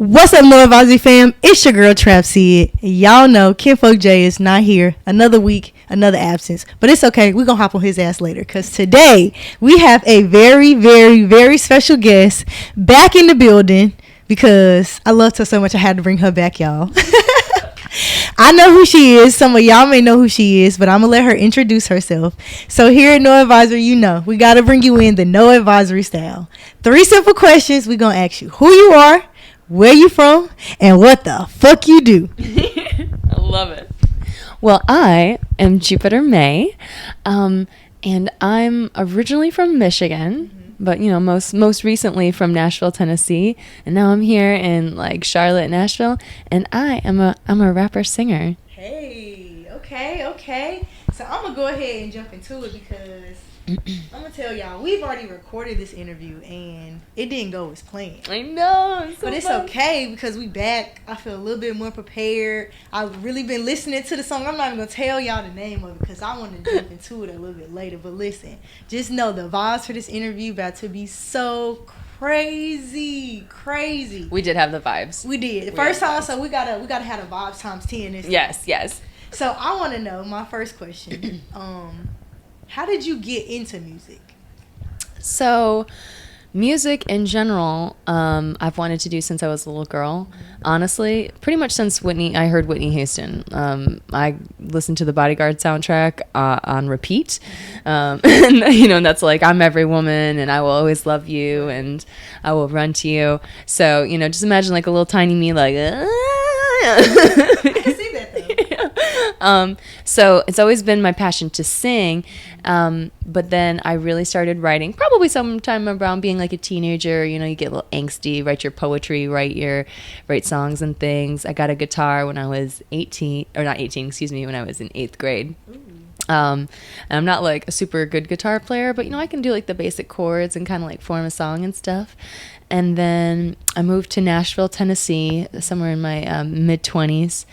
What's up, NoAdvisory fam? It's your girl, Trap Syd. Y'all know Kinfolk Jay is not here. Another week, another absence. But it's okay. We're going to hop on his ass later. Because today, we have a very, very, very special guest back in the building. Because I loved her so much, I had to bring her back, y'all. I know who she is. Some of y'all may know who she is, but I'm going to let her introduce herself. So here at NoAdvisory, you know, we got to bring you in the NoAdvisory style. 3 simple questions. We're going to ask you who you are, where you from, and what the fuck you do. I love it. Well, I am Jupiter May, and I'm originally from Michigan, but you know, most recently from Nashville, Tennessee, and now I'm here in like Charlotte, Nashville, and I'm a rapper singer. Hey, okay. So I'm gonna go ahead and jump into it because I'm gonna tell y'all we've already recorded this interview and it didn't go as planned. I know, but it's okay because we back. I feel a little bit more prepared. I've really been listening to the song. I'm not even gonna tell y'all the name of it because I want to jump into it a little bit later. But listen, just know the vibes for this interview about to be so crazy. We did have the vibes. We did the first time, so we gotta have the vibes times 10 this time. Yes. So I want to know, my first question, how did you get into music? So, music in general, I've wanted to do since I was a little girl. Honestly, pretty much since I heard Whitney Houston. I listened to the Bodyguard soundtrack on repeat. And, you know, that's like, I'm every woman and I will always love you and I will run to you. So, you know, just imagine like a little tiny me like, I can see that though. So it's always been my passion to sing. But then I really started writing probably sometime around being like a teenager. You know, you get a little angsty, write your poetry, write songs and things. I got a guitar when I was when I was in 8th grade. And I'm not like a super good guitar player, but you know, I can do like the basic chords and kind of like form a song and stuff. And then I moved to Nashville, Tennessee, somewhere in my mid-20s.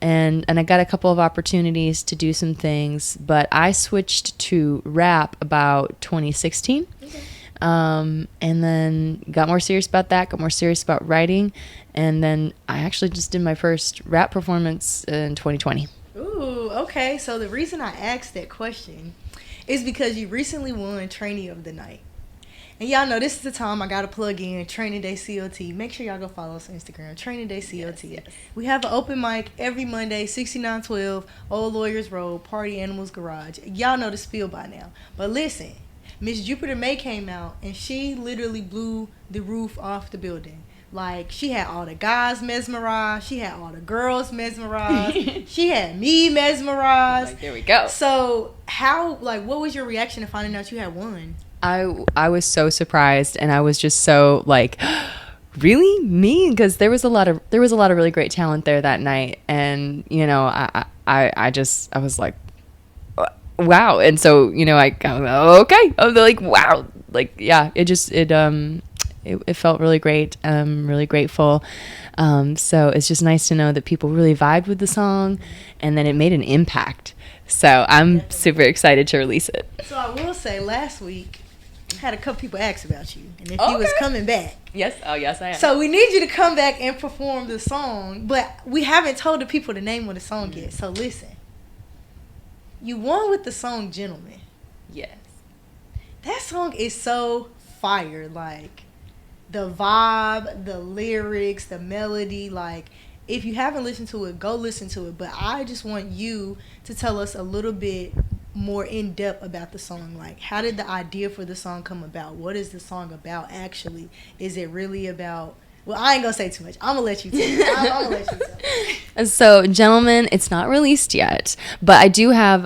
And I got a couple of opportunities to do some things, but I switched to rap about 2016. Okay. And then got more serious about that, got more serious about writing. And then I actually just did my first rap performance in 2020. Ooh, okay. So the reason I asked that question is because you recently won Trainee of the Night. And y'all know this is the time I got to plug in TrainingDayCLT. Make sure y'all go follow us on Instagram, TrainingDayCLT. Yes. We have an open mic every Monday, 6912 Old Lawyers Road, Party Animals Garage. Y'all know the spiel by now. But listen, Miss Jupiter May came out and she literally blew the roof off the building. Like, she had all the guys mesmerized. She had all the girls mesmerized. She had me mesmerized. Like, there we go. So, what was your reaction to finding out you had won? I was so surprised, and I was just so like, really, me? Because there was a lot of really great talent there that night, and you know, I was like, wow. And so, you know, okay, I was like, wow, like, yeah, it felt really great. I'm really grateful. So it's just nice to know that people really vibed with the song, and then it made an impact. So I'm super excited to release it. So I will say, last week I had a couple people ask about you and if you was coming back. Yes. Oh, yes, I am. So we need you to come back and perform the song, but we haven't told the people the name of the song yet. So listen, you won with the song "Gentleman." Yes. That song is so fire. Like, the vibe, the lyrics, the melody. Like, if you haven't listened to it, go listen to it. But I just want you to tell us a little bit more in depth about the song. Like, how did the idea for the song come about? What is the song about actually? Is it really about... Well, I ain't gonna say too much. I'm gonna let you tell. I'm gonna let you tell. So, Gentlemen, it's not released yet, but I do have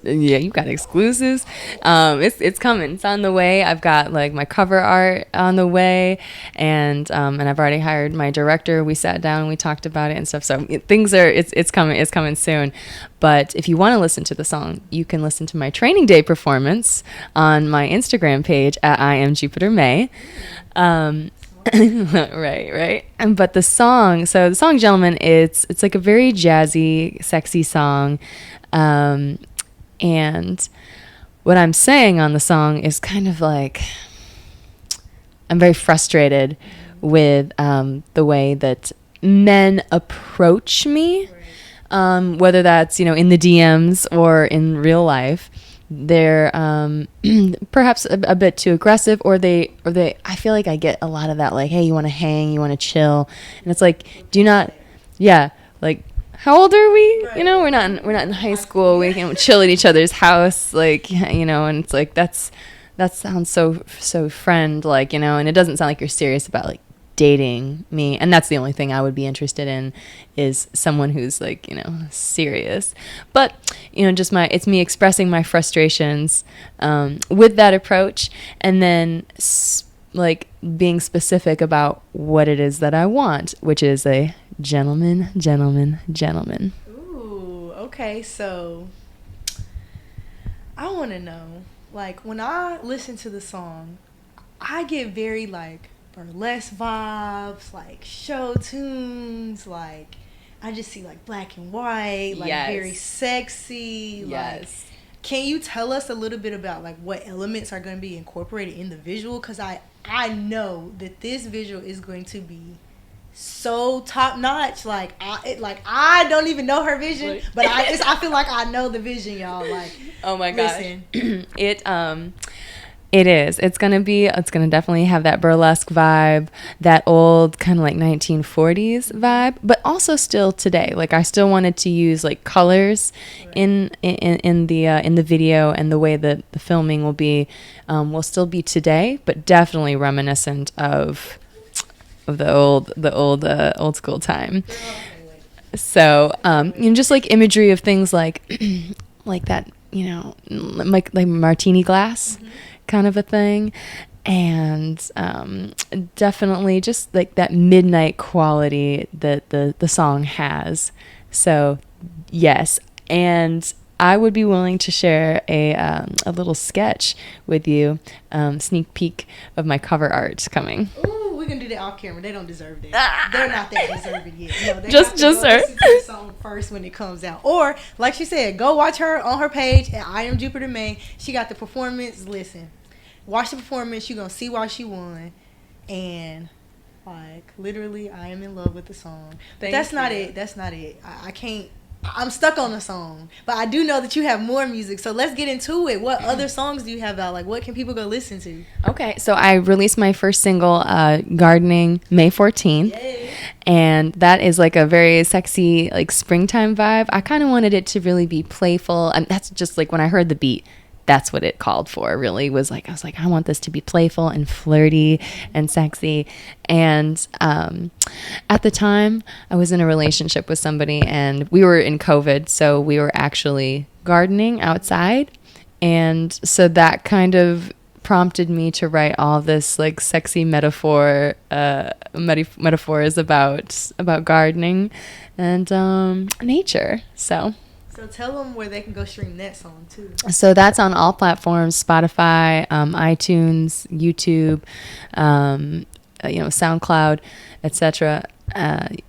yeah, you got exclusives. It's coming. It's on the way. I've got like my cover art on the way, and I've already hired my director. We sat down and we talked about it and stuff. So it's coming. It's coming soon. But if you want to listen to the song, you can listen to my Training Day performance on my Instagram page at I am Jupiter May. Right. But the song Gentleman, it's like a very jazzy, sexy song. And what I'm saying on the song is kind of like, I'm very frustrated with the way that men approach me, whether that's, in the DMs or in real life. They're perhaps a bit too aggressive, or they I feel like I get a lot of that, like, hey, you want to hang, you want to chill, and it's like, do you not, yeah, like, how old are we? Right. We're not in high school. We can chill at each other's house, like, and it's like that sounds so friend like, and it doesn't sound like you're serious about like dating me, and that's the only thing I would be interested in, is someone who's like, serious. But just it's me expressing my frustrations with that approach, and then like being specific about what it is that I want, which is a gentleman. Ooh, okay. So I want to know, like, when I listen to the song, I get very like burlesque vibes, like show tunes, like I just see like black and white, like yes. very sexy. Yes. Like, can you tell us a little bit about like what elements are going to be incorporated in the visual? Because I know that this visual is going to be so top notch. Like I don't even know her vision, but I feel like I know the vision, y'all. Like, oh my gosh, It is. It's gonna definitely have that burlesque vibe, that old kind of like 1940s vibe, but also still today. Like, I still wanted to use like colors in the video, and the way that the filming will still be today, but definitely reminiscent of the old school time. So just like imagery of things like like that, like martini glass. Mm-hmm. Kind of a thing, and definitely just like that midnight quality that the song has. So yes, and I would be willing to share a little sketch with you, sneak peek of my cover art coming. Ooh, we can do that off camera. They don't deserve that. They're not that deserving yet. No, they just her. Listen to the song first when it comes out, or like she said, go watch her on her page at I Am Jupiter May. She got the performance. Listen. Watch the performance. You're going to see why she won. And, like, literally, I am in love with the song. That's not it. I can't. I'm stuck on the song. But I do know that you have more music. So let's get into it. What other songs do you have out? Like, what can people go listen to? Okay. So I released my first single, Gardening, May 14th. Yay. And that is like a very sexy, like, springtime vibe. I kind of wanted it to really be playful. And that's just like when I heard the beat. That's what it called for, really, was like, I was like, I want this to be playful and flirty and sexy. And at the time, I was in a relationship with somebody, and we were in COVID, so we were actually gardening outside. And so that kind of prompted me to write all this like sexy metaphors about gardening and nature. So tell them where they can go stream that song too. So that's on all platforms: Spotify, iTunes, YouTube, SoundCloud, etc.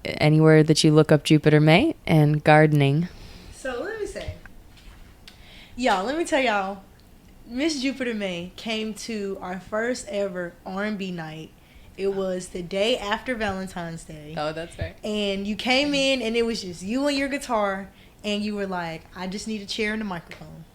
Anywhere that you look up Jupiter May and gardening. So let me say, let me tell y'all, Miss Jupiter May came to our first ever R&B night. It was the day after Valentine's Day. Oh, that's right. And you came in, and it was just you and your guitar. And you were like, I just need a chair and a microphone.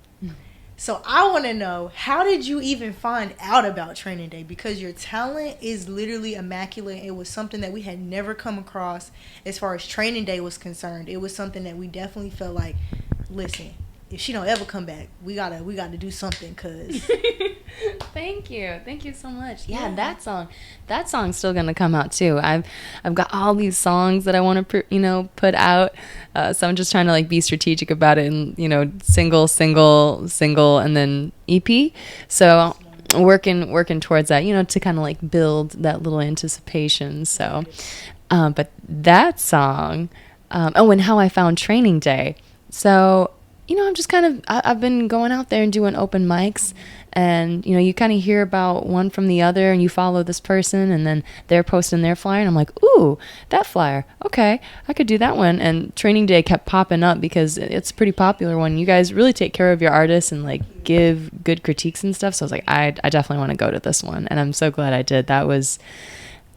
So I want to know, how did you even find out about Training Day? Because your talent is literally immaculate. It was something that we had never come across as far as Training Day was concerned. It was something that we definitely felt like, listen, if she don't ever come back, we gotta do something, cause. Thank you so much. Yeah, that song's still gonna come out too. I've got all these songs that I want to put out. So I'm just trying to like be strategic about it, and single, and then EP. So working towards that, to kind of like build that little anticipation. So, but that song, and how I found Training Day. So. I'm just I've been going out there and doing open mics, and, you kind of hear about one from the other, and you follow this person, and then they're posting their flyer, and I'm like, ooh, that flyer. Okay, I could do that one. And Training Day kept popping up because it's a pretty popular one. You guys really take care of your artists and, like, give good critiques and stuff. So I was like, I definitely want to go to this one, and I'm so glad I did. That was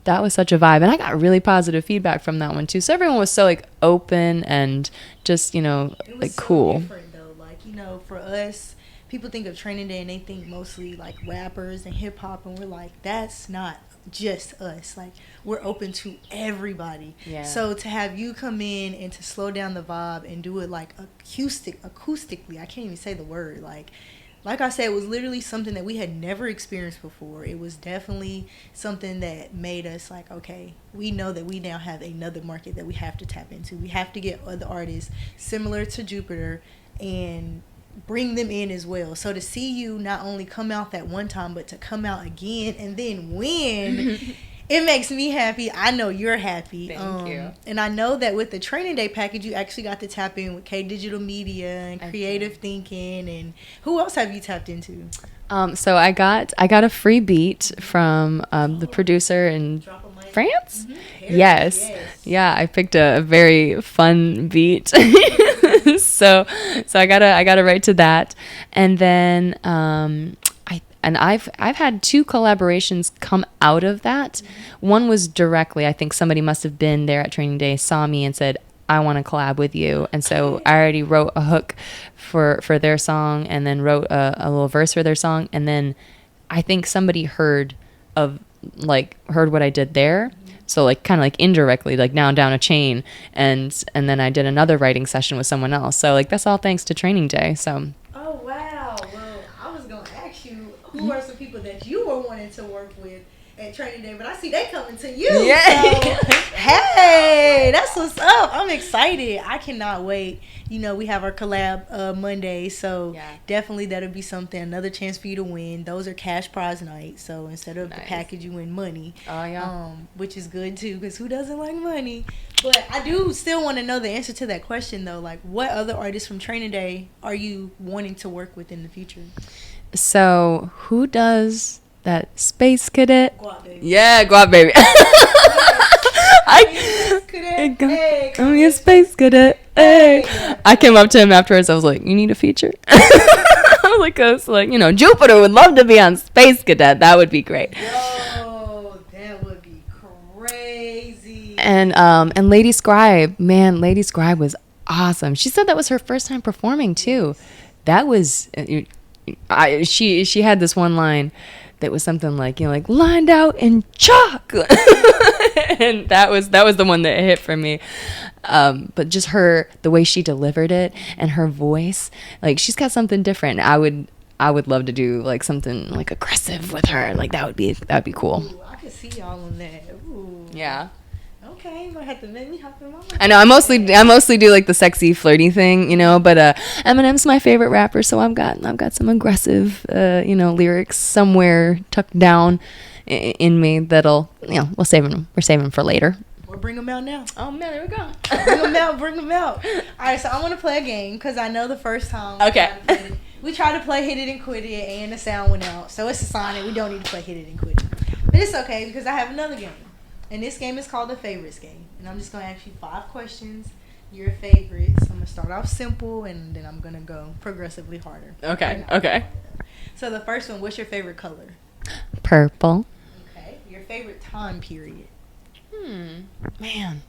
that was such a vibe. And I got really positive feedback from that one too. So everyone was so like open and just, you know, like so cool. Different though. Like, you know, for us, people think of Training Day and they think mostly like rappers and hip hop, and we're like, that's not just us. Like, we're open to everybody. Yeah. So to have you come in and to slow down the vibe and do it like acoustically, I can't even say the word. Like I said, it was literally something that we had never experienced before. It was definitely something that made us like, okay, we know that we now have another market that we have to tap into. We have to get other artists similar to Jupiter and bring them in as well. So to see you not only come out that one time, but to come out again and then win, it makes me happy. I know you're happy. Thank you. And I know that with the Training Day package, you actually got to tap in with K Digital Media and creative thinking. And who else have you tapped into? So I got a free beat from the producer in France. Mm-hmm. Yes. Yeah, I picked a very fun beat. so I got to write to that, and then I've had 2 collaborations come out of that. One was directly, I think somebody must have been there at Training Day, saw me and said, I want to collab with you. And so I already wrote a hook for their song, and then wrote a little verse for their song. And then I think somebody heard what I did there. So like kind of like indirectly, like now down a chain. And then I did another writing session with someone else. So like that's all thanks to Training Day. So. Oh, wow. Well, I was going to ask you, who are some people that you were wanting to work with at Training Day, but I see they coming to you. Yeah. So, hey, that's what's up. I'm excited. I cannot wait. You know, we have our collab Monday, so definitely that'll be something, another chance for you to win. Those are cash prize nights, so instead of the package, you win money. Oh, yeah. Which is good, too, because who doesn't like money? But I do still want to know the answer to that question, though. Like, what other artists from Training Day are you wanting to work with in the future? So, who does that Space Cadet? Guap Baby. Yeah, Guap Baby. I'm a Space Cadet. Hey. I came up to him afterwards. I was like, you need a feature? I was like, you know, Jupiter would love to be on Space Cadet. That would be great. Yo, that would be crazy. And Lady Scribe, man, Lady Scribe was awesome. She said that was her first time performing too. That was, she had this one line that was something like, you know, like lined out in chalk. And that was the one that hit for me. But just the way she delivered it and her voice, like she's got something different. I would love to do like something like aggressive with her. Like that would be cool. Ooh, I could see y'all on that. Ooh. Yeah. Okay, you might have to make me hop in my mind. I know. I mostly do like the sexy, flirty thing, you know. But Eminem's my favorite rapper, so I've got some aggressive, lyrics somewhere tucked down in me that'll, we're saving them for later. Or bring them out now. Oh man, there we go. Bring them out. All right, so I want to play a game because I know the first time. Okay. We tried to play Hit It and Quit It, and the sound went out, so it's a sign that we don't need to play Hit It and Quit It. But it's okay because I have another game. And this game is called the Favorites Game. And I'm just going to ask you 5 questions, your favorites. I'm going to start off simple, and then I'm going to go progressively harder. Okay. So the first one, what's your favorite color? Purple. Okay. Your favorite time period? Man.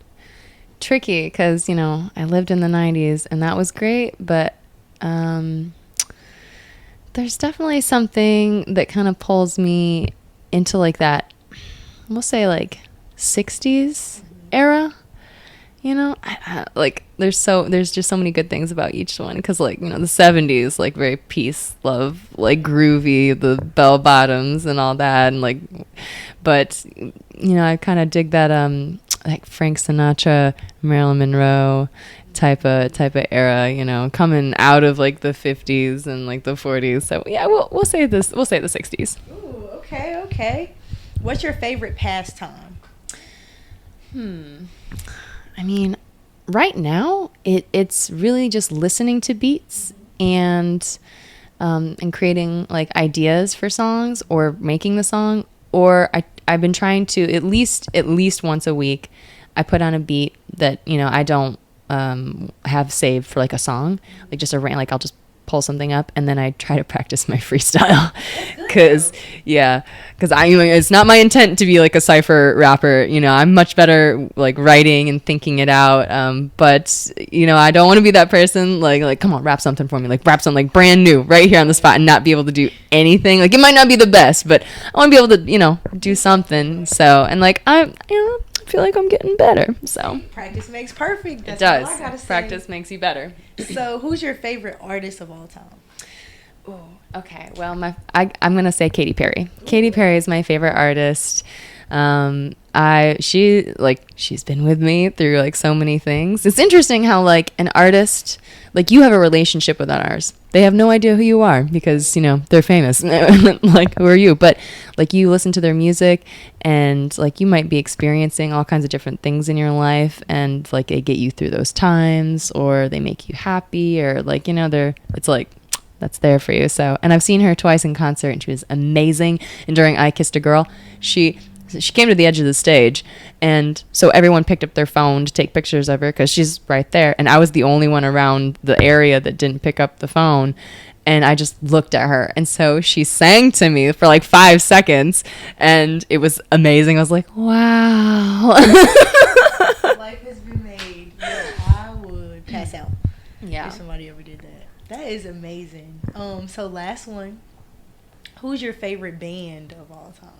Tricky because, I lived in the 90s, and that was great. But there's definitely something that kind of pulls me into like that, we'll say like 60s era, like there's just so many good things about each one because like the 70s, like very peace, love, like groovy, the bell bottoms and all that, and like, but I kind of dig that like Frank Sinatra, Marilyn Monroe type of era, coming out of like the 50s and like the 40s. So yeah, we'll say the 60s. Ooh, okay. What's your favorite pastime? I mean, right now it's really just listening to beats and creating like ideas for songs or making the song. Or I've been trying to at least once a week, I put on a beat that I don't have saved for like a song, like just like I'll just pull something up, and then I try to practice my freestyle. Because it's not my intent to be like a cypher rapper. You know, I'm much better like writing and thinking it out. But you know, I don't want to be that person like come on, rap something for me, like rap something like brand new right here on the spot and not be able to do anything. Like it might not be the best, but I want to be able to, you know, do something. So, and like I feel like I'm getting better. So practice makes perfect. That's it does. All I gotta say. Practice makes you better. So who's your favorite artist of all time? Oh, okay. Well, I'm gonna say Katy Perry. Katy Perry is my favorite artist. She's been with me through like so many things. It's interesting how like an artist, like you have a relationship with an artist. They have no idea who you are because, you know, they're famous. Like, who are you? But like you listen to their music and like you might be experiencing all kinds of different things in your life and like they get you through those times or they make you happy or like, you know, it's like that's there for you. So, and I've seen her twice in concert and she was amazing. And during I Kissed a Girl, she came to the edge of the stage, and so everyone picked up their phone to take pictures of her because she's right there, and I was the only one around the area that didn't pick up the phone, and I just looked at her, and so she sang to me for like 5 seconds, and it was amazing. I was like, wow. Life has been made. Yeah, I would pass out if somebody ever did that. That is amazing. So last one, who's your favorite band of all time?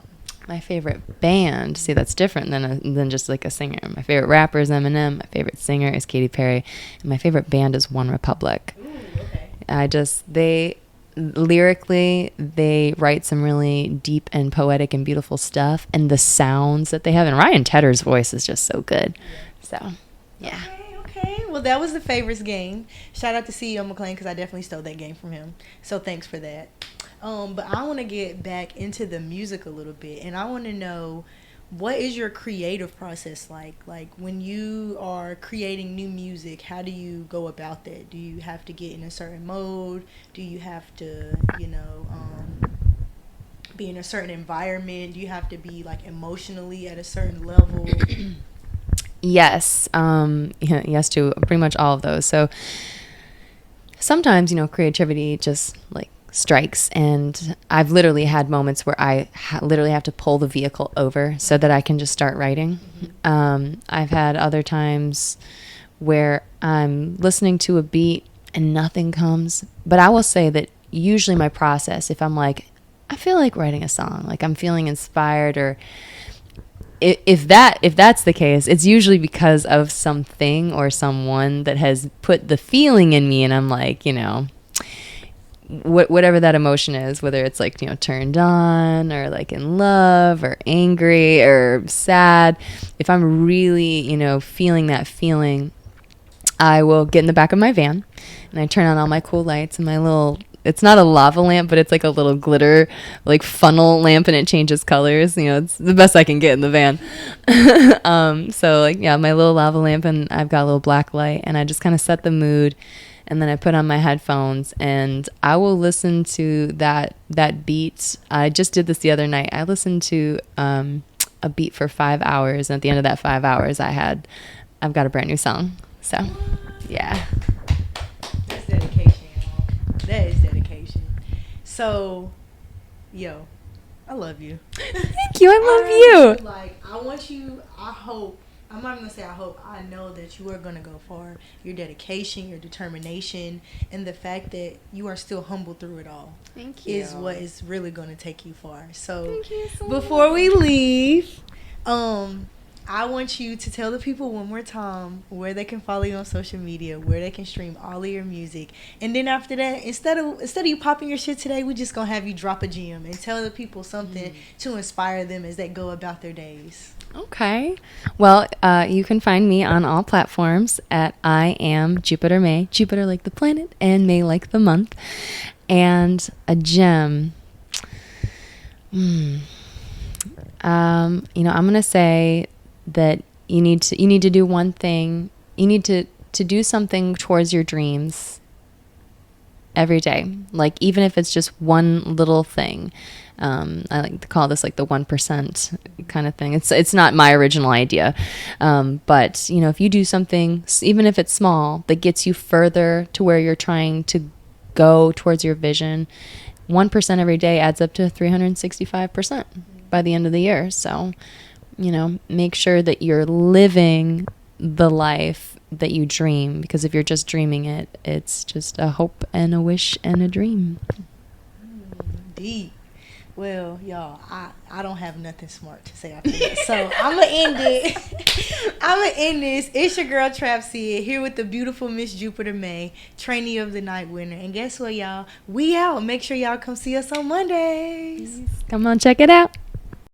My favorite band, see, that's different than just like a singer. My favorite rapper is Eminem. My favorite singer is Katy Perry. And my favorite band is One Republic. Ooh, okay. Lyrically, they write some really deep and poetic and beautiful stuff. And the sounds that they have, and Ryan Tedder's voice is just so good. So, yeah. Okay. Well, that was the favorites game. Shout out to CEO McClain because I definitely stole that game from him. So thanks for that. But I want to get back into the music a little bit, and I want to know, what is your creative process like? Like when you are creating new music, how do you go about that? Do you have to get in a certain mode? Do you have to, be in a certain environment? Do you have to be like emotionally at a certain level? Yes. Yes to pretty much all of those. So sometimes, creativity just like strikes, and I've literally had moments where I literally have to pull the vehicle over so that I can just start writing. I've had other times where I'm listening to a beat and nothing comes, but I will say that usually my process, if I'm like, I feel like writing a song, like I'm feeling inspired, or if that's the case, it's usually because of something or someone that has put the feeling in me, and I'm like, whatever that emotion is, whether it's like, turned on or like in love or angry or sad, if I'm really, feeling that feeling, I will get in the back of my van and I turn on all my cool lights and my little, it's not a lava lamp, but it's like a little glitter, like funnel lamp, and it changes colors. It's the best I can get in the van. So like, yeah, my little lava lamp, and I've got a little black light, and I just kind of set the mood. And then I put on my headphones and I will listen to that beat. I just did this the other night. I listened to a beat for 5 hours. And at the end of that 5 hours, I've got a brand new song. So, yeah. That's dedication, y'all. That is dedication. So, I love you. Thank you. I love you. I'm not going to say I hope. I know that you are going to go far. Your dedication, your determination, and the fact that you are still humble through it all. Thank you. Is what is really going to take you far. So, thank you so before we leave, I want you to tell the people one more time where they can follow you on social media, where they can stream all of your music. And then after that, instead of you popping your shit today, we're just going to have you drop a gem and tell the people something to inspire them as they go about their days. Okay. Well, you can find me on all platforms at I am Jupiter May. Jupiter like the planet and May like the month. And a gem. I'm going to say that you need to do one thing. You need to do something towards your dreams every day. Like, even if it's just one little thing. I like to call this like the 1% kind of thing. It's not my original idea. But if you do something, even if it's small, that gets you further to where you're trying to go towards your vision, 1% every day adds up to 365% by the end of the year. So, you know, make sure that you're living the life that you dream, because if you're just dreaming it, it's just a hope and a wish and a dream. Deep. Well, y'all, I don't have nothing smart to say after that. So I'm going to end it. I'm going to end this. It's your girl, Trap Syd, here with the beautiful Miss Jupiter May, Trainee of the Night winner. And guess what, y'all? We out. Make sure y'all come see us on Mondays. Come on, check it out.